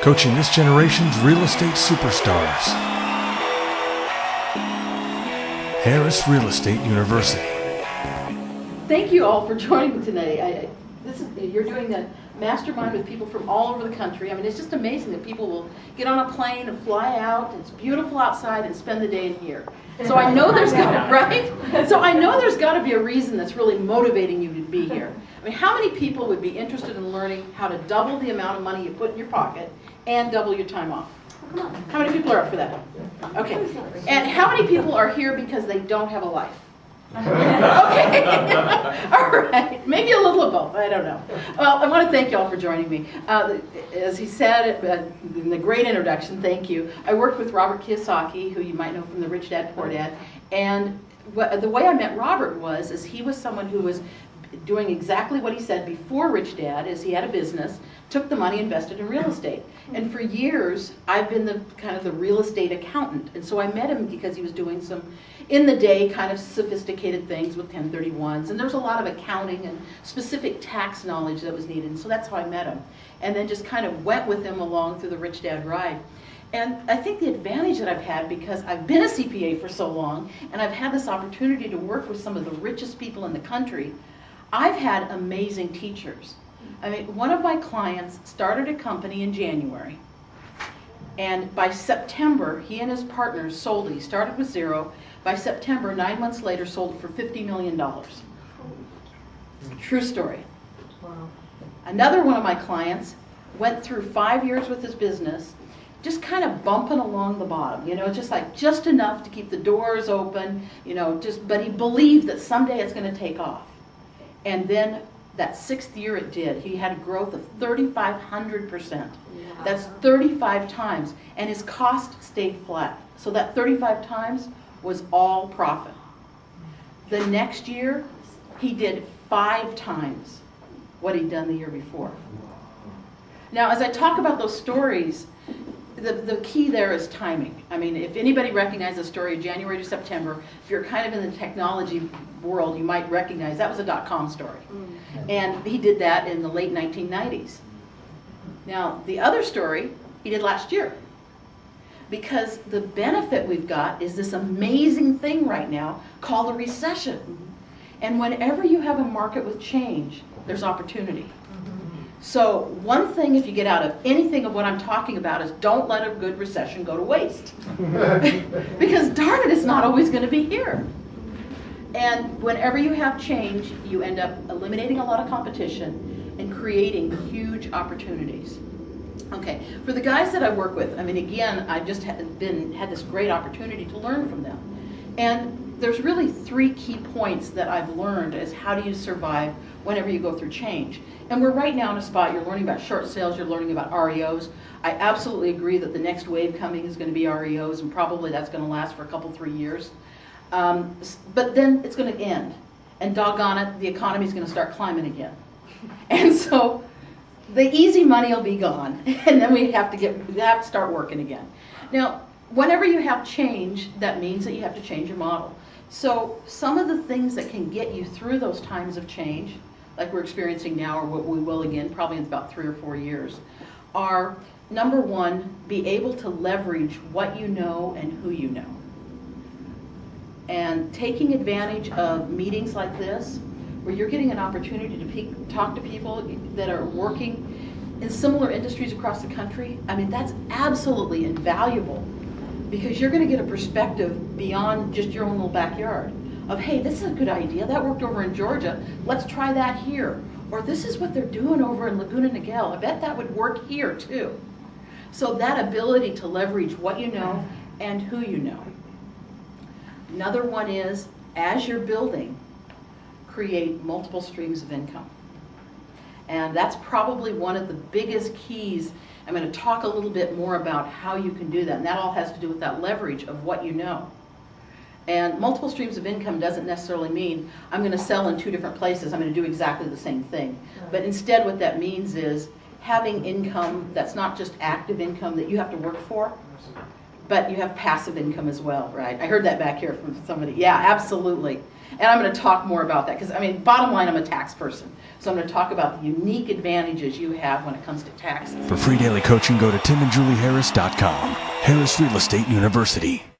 coaching this generation's real estate superstars. Harris Real Estate University. Thank you all for joining me today. You're doing the mastermind with people from all over the country. I mean, it's just amazing that people will get on a plane and fly out. It's beautiful outside and spend the day in here. So I know there's got to be a reason that's really motivating you to be here. I mean, how many people would be interested in learning how to double the amount of money you put in your pocket and double your time off? How many people are up for that? Okay. And how many people are here because they don't have a life? Okay. All right. Maybe a little of both. I don't know. Well, I want to thank you all for joining me. As he said in the great introduction, thank you. I worked with Robert Kiyosaki, who you might know from the Rich Dad, Poor Dad. And the way I met Robert was he was someone who was doing exactly what he said before Rich Dad, is he had a business, took the money, invested in real estate. And for years, I've been the kind of the real estate accountant. And so I met him because he was doing some, in the day, kind of sophisticated things with 1031s. And there was a lot of accounting and specific tax knowledge that was needed. And so that's how I met him. And then just kind of went with him along through the Rich Dad ride. And I think the advantage that I've had, because I've been a CPA for so long, and I've had this opportunity to work with some of the richest people in the country, I've had amazing teachers. I mean, one of my clients started a company in January, and by September, he and his partners sold it. He started with zero. By September, 9 months later, sold it for $50 million. True story. Wow. Another one of my clients went through 5 years with his business, just kind of bumping along the bottom, just enough to keep the doors open, but he believed that someday it's going to take off. And then that 6th year it did. He had a growth of 3,500%. Wow. That's 35 times. And his cost stayed flat. So that 35 times was all profit. The next year, he did 5 times what he'd done the year before. Now, as I talk about those stories, the key there is timing. I mean, if anybody recognizes the story of January to September, if you're kind of in the technology world, you might recognize that was a .com story. And he did that in the late 1990s. Now, the other story he did last year. Because the benefit we've got is this amazing thing right now called a recession. And whenever you have a market with change, there's opportunity. So one thing, if you get out of anything of what I'm talking about, is don't let a good recession go to waste. Because darn it, it's not always going to be here. And whenever you have change, you end up eliminating a lot of competition and creating huge opportunities. Okay, for the guys that I work with, I mean, again, I've just had this great opportunity to learn from them. And there's really 3 key points that I've learned as how do you survive whenever you go through change. And we're right now in a spot, you're learning about short sales, you're learning about REOs. I absolutely agree that the next wave coming is going to be REOs, and probably that's going to last for a couple, 3 years. But then it's going to end. And doggone it, the economy is going to start climbing again. And so the easy money will be gone, and then we have to start working again. Now, whenever you have change, that means that you have to change your model. So some of the things that can get you through those times of change, like we're experiencing now, or what we will again, probably in about 3 or 4 years, are, number 1, be able to leverage what you know and who you know. And taking advantage of meetings like this, where you're getting an opportunity to talk to people that are working in similar industries across the country, I mean, that's absolutely invaluable, because you're going to get a perspective beyond just your own little backyard of, hey, this is a good idea, that worked over in Georgia, let's try that here. Or this is what they're doing over in Laguna Niguel, I bet that would work here too. So that ability to leverage what you know and who you know. Another one is, as you're building, create multiple streams of income. And that's probably one of the biggest keys. I'm going to talk a little bit more about how you can do that. And that all has to do with that leverage of what you know. And multiple streams of income doesn't necessarily mean I'm going to sell in 2 different places, I'm going to do exactly the same thing. But instead what that means is having income that's not just active income that you have to work for, but you have passive income as well, right? I heard that back here from somebody. Yeah, absolutely. And I'm going to talk more about that because, I mean, bottom line, I'm a tax person. So I'm going to talk about the unique advantages you have when it comes to taxes. For free daily coaching, go to timandjulieharris.com. Harris Real Estate University.